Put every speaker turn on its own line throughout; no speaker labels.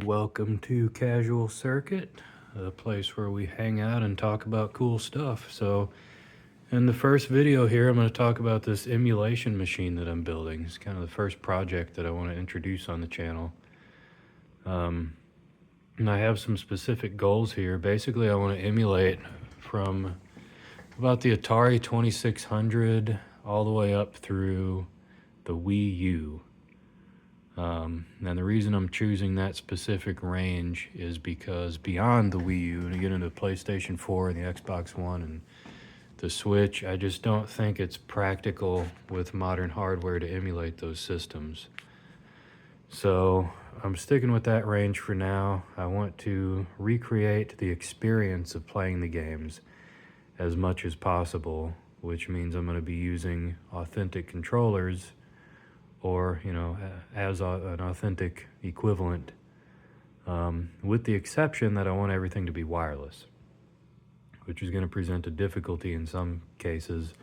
Welcome to Casual Circuit, a place where we hang out and talk about cool stuff. So, in the first video here, I'm going to talk about this emulation machine that I'm building. It's kind of the first project that I want to introduce on the channel. And I have some specific goals here. Basically, I want to emulate from about the Atari 2600 all the way up through the Wii U. And the reason I'm choosing that specific range is because beyond the Wii U, and you get into the PlayStation 4 and the Xbox One and the Switch, I just don't think it's practical with modern hardware to emulate those systems. So I'm sticking with that range for now. I want to recreate the experience of playing the games as much as possible, which means I'm going to be using authentic controllers or, as an authentic equivalent, with the exception that I want everything to be wireless, which is going to present a difficulty in some cases.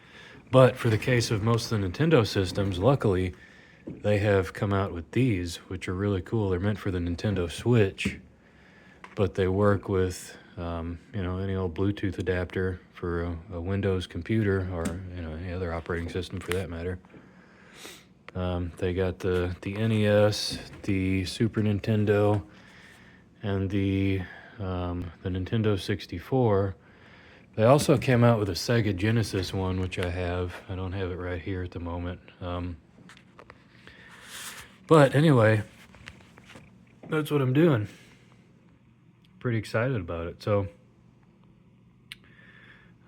But for the case of most of the Nintendo systems, luckily, they have come out with these, which are really cool. They're meant for the Nintendo Switch, but they work with, any old Bluetooth adapter for a Windows computer or, any other operating system for that matter. They got the NES, the Super Nintendo, and the Nintendo 64. They also came out with a Sega Genesis one, which I have. I don't have it right here at the moment. But anyway, that's what I'm doing. Pretty excited about it. So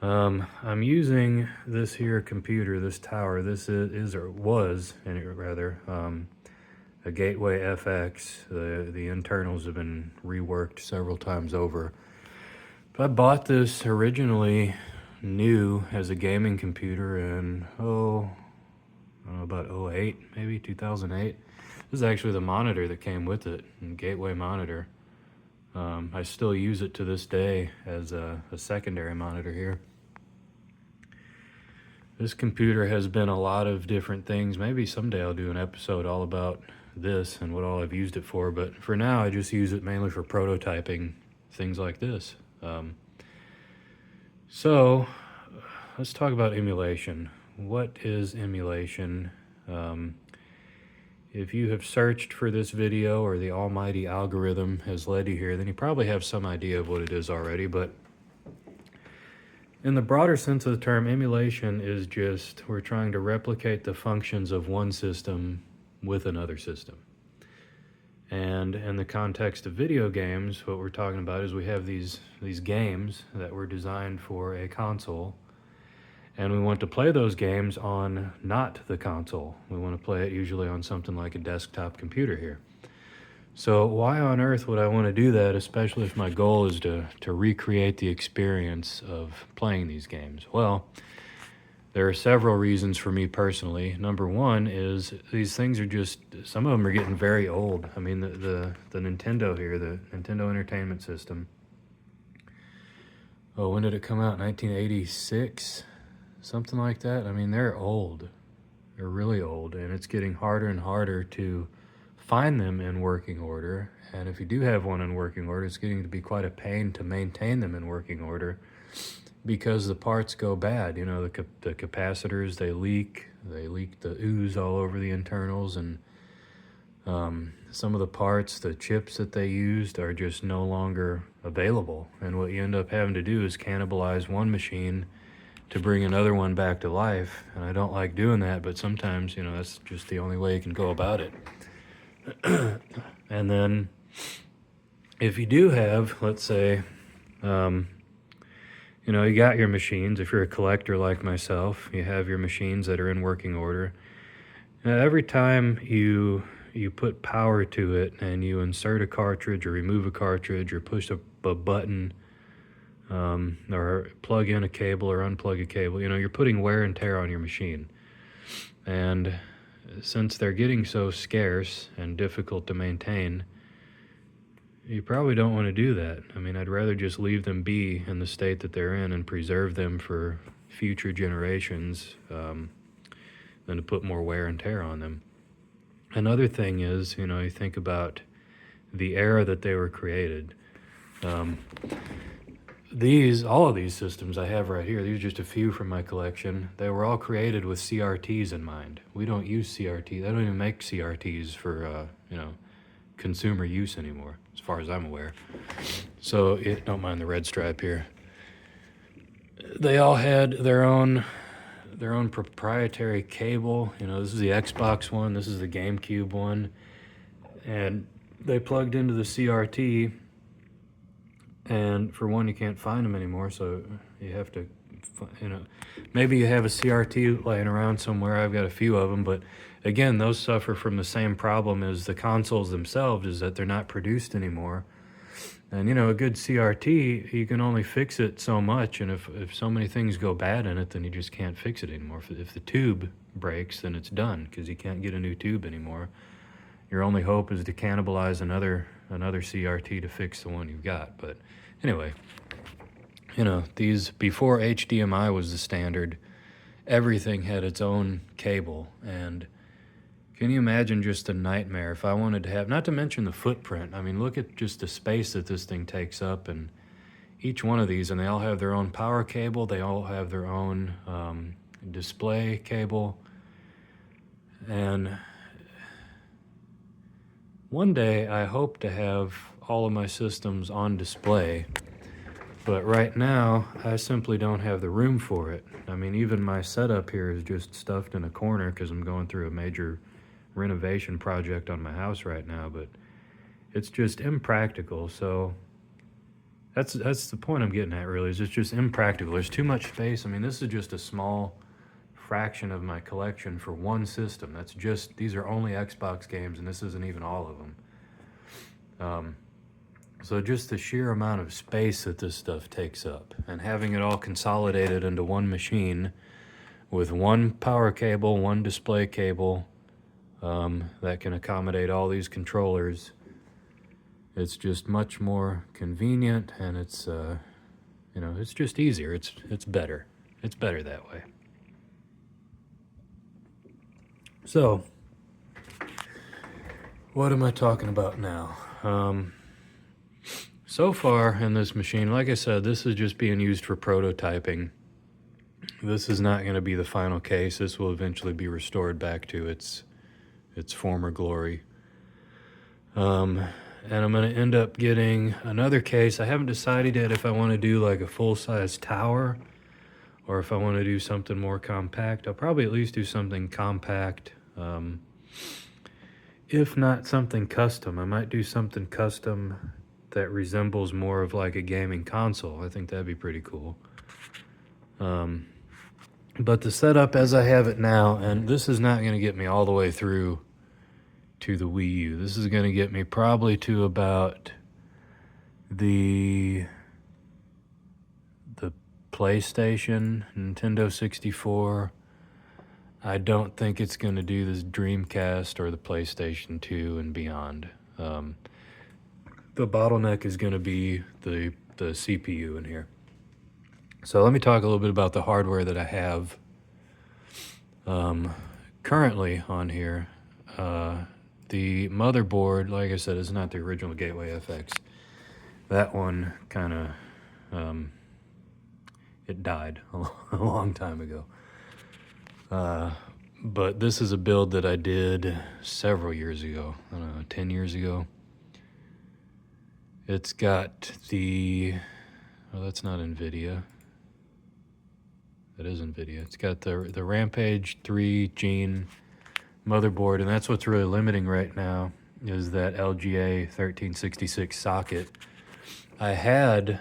I'm using this here computer, this tower. This is or was, rather, a Gateway FX. The internals have been reworked several times over. But I bought this originally new as a gaming computer in, I don't know, about 08, maybe 2008. This is actually the monitor that came with it, a Gateway monitor. I still use it to this day as a secondary monitor here. This computer has been a lot of different things. Maybe someday I'll do an episode all about this and what all I've used it for, but for now I just use it mainly for prototyping things like this. So let's talk about emulation. What is emulation? If you have searched for this video or the almighty algorithm has led you here, then you probably have some idea of what it is already, but in the broader sense of the term, emulation is just we're trying to replicate the functions of one system with another system. And in the context of video games, what we're talking about is we have these games that were designed for a console, and we want to play those games on not the console. We want to play it usually on something like a desktop computer here. So why on earth would I want to do that, especially if my goal is to recreate the experience of playing these games? Well, there are several reasons for me personally. Number one is these things are just, some of them are getting very old. I mean, the Nintendo here, the Nintendo Entertainment System. Oh, when did it come out? 1986? Something like that. I mean, they're old. They're really old, and it's getting harder and harder to find them in working order. And if you do have one in working order, it's getting to be quite a pain to maintain them in working order because the parts go bad. You know, the capacitors, they leak the ooze all over the internals, and some of the parts, the chips that they used are just no longer available. And what you end up having to do is cannibalize one machine to bring another one back to life. And I don't like doing that, but sometimes, that's just the only way you can go about it. And then if you do have, let's say, you got your machines. If you're a collector like myself, you have your machines that are in working order. Now, every time you put power to it and you insert a cartridge or remove a cartridge or push a button, or plug in a cable or unplug a cable, you're putting wear and tear on your machine. And since they're getting so scarce and difficult to maintain, you probably don't want to do that. I mean, I'd rather just leave them be in the state that they're in and preserve them for future generations than to put more wear and tear on them. Another thing is, you think about the era that they were created. All of these systems I have right here, these are just a few from my collection. They were all created with CRTs in mind. We don't use CRT. They don't even make CRTs for, consumer use anymore, as far as I'm aware. So don't mind the red stripe here. They all had their own proprietary cable. This is the Xbox one, this is the GameCube one, and they plugged into the CRT. And for one, you can't find them anymore, so you have to, maybe you have a CRT laying around somewhere. I've got a few of them, but again, those suffer from the same problem as the consoles themselves, is that they're not produced anymore. And a good CRT, you can only fix it so much, and if so many things go bad in it, then you just can't fix it anymore. If the tube breaks, then it's done, because you can't get a new tube anymore. Your only hope is to cannibalize another CRT to fix the one you've got. But anyway, these, before HDMI was the standard, everything had its own cable. And can you imagine just a nightmare if I wanted to have, not to mention the footprint. I mean, look at just the space that this thing takes up, and each one of these, and they all have their own power cable, they all have their own display cable. And one day I hope to have all of my systems on display, but right now I simply don't have the room for it. I mean, even my setup here is just stuffed in a corner because I'm going through a major renovation project on my house right now, but it's just impractical. So that's the point I'm getting at, really, is it's just impractical. There's too much space. I mean, this is just a small fraction of my collection for one system. These are only Xbox games, and this isn't even all of them. So just the sheer amount of space that this stuff takes up, and having it all consolidated into one machine with one power cable, one display cable, that can accommodate all these controllers, it's just much more convenient, and it's it's just easier. It's better. It's better that way. So, what am I talking about now? So far in this machine, like I said, this is just being used for prototyping. This is not going to be the final case. This will eventually be restored back to its former glory. And I'm going to end up getting another case. I haven't decided yet if I want to do like a full-size tower or if I want to do something more compact. I'll probably at least do something compact. If not something custom, I might do something custom that resembles more of like a gaming console. I think that'd be pretty cool. But the setup as I have it now, and this is not going to get me all the way through to the Wii U. This is going to get me probably to about the PlayStation, Nintendo 64. I don't think it's going to do this Dreamcast or the PlayStation 2 and beyond. The bottleneck is going to be the CPU in here. So let me talk a little bit about the hardware that I have currently on here. The motherboard, like I said, is not the original Gateway FX. That one kind of, it died a long time ago. But this is a build that I did several years ago, I don't know, 10 years ago. It's got that's not NVIDIA. That is NVIDIA. It's got the Rampage 3 Gene motherboard, and that's what's really limiting right now, is that LGA 1366 socket. I had,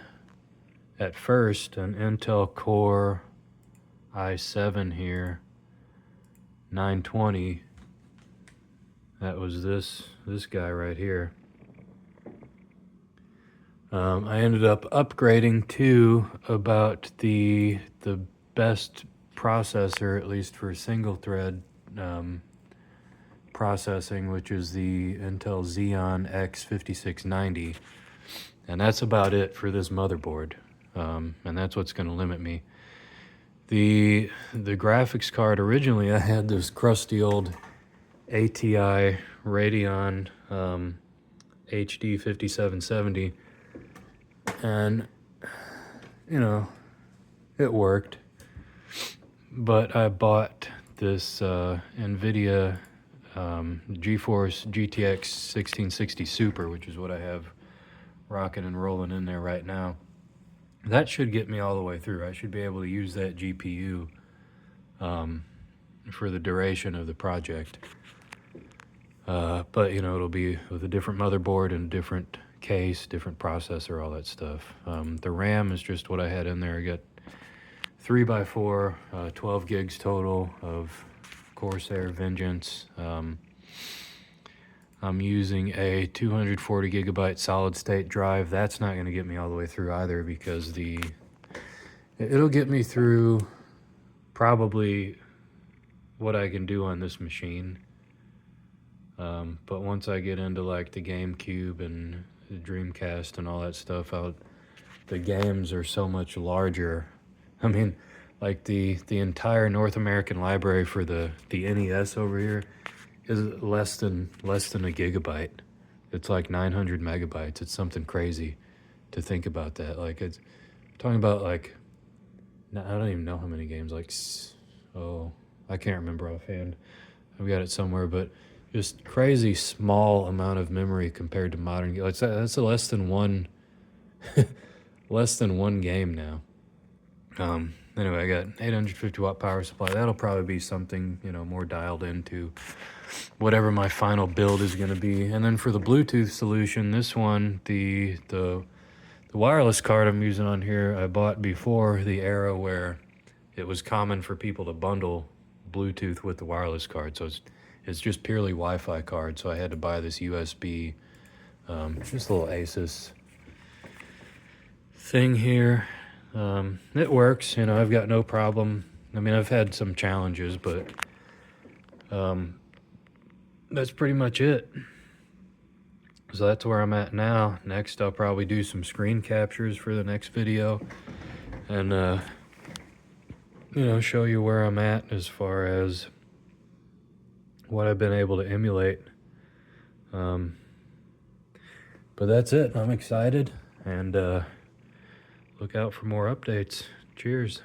at first, an Intel Core i7 here, 920. That was this guy right here. I ended up upgrading to about the best processor, at least for single thread processing, which is the Intel Xeon X5690, and that's about it for this motherboard, and that's what's going to limit me. The graphics card, originally I had this crusty old ATI Radeon HD 5770, and you know, it worked. But I bought this NVIDIA GeForce GTX 1660 Super, which is what I have rocking and rolling in there right now. That should get me all the way through. I should be able to use that GPU for the duration of the project. But, you know, it'll be with a different motherboard and different case, different processor, all that stuff. The RAM is just what I had in there. I got 3x4, 12 gigs total of Corsair Vengeance. I'm using a 240 gigabyte solid state drive. That's not going to get me all the way through either, because it'll get me through probably what I can do on this machine. But once I get into like the GameCube and the Dreamcast and all that stuff, the games are so much larger. I mean, like the entire North American library for the NES over here is less than a gigabyte. It's like 900 megabytes. It's something crazy to think about that. Like, it's talking about like, I don't even know how many games. Like, I can't remember offhand. I've got it somewhere, but just crazy small amount of memory compared to modern games. That's less than one game now. Anyway, I got 850 watt power supply. That'll probably be something, you know, more dialed into whatever my final build is going to be. And then for the Bluetooth solution, this one, the wireless card I'm using on here, I bought before the era where it was common for people to bundle Bluetooth with the wireless card. So it's just purely Wi-Fi card. So I had to buy this USB, just a little Asus thing here. It works, you know, I've got no problem. I mean, I've had some challenges, but that's pretty much it. So that's where I'm at now. Next, I'll probably do some screen captures for the next video and, you know, show you where I'm at as far as what I've been able to emulate. But that's it. I'm excited, and look out for more updates. Cheers.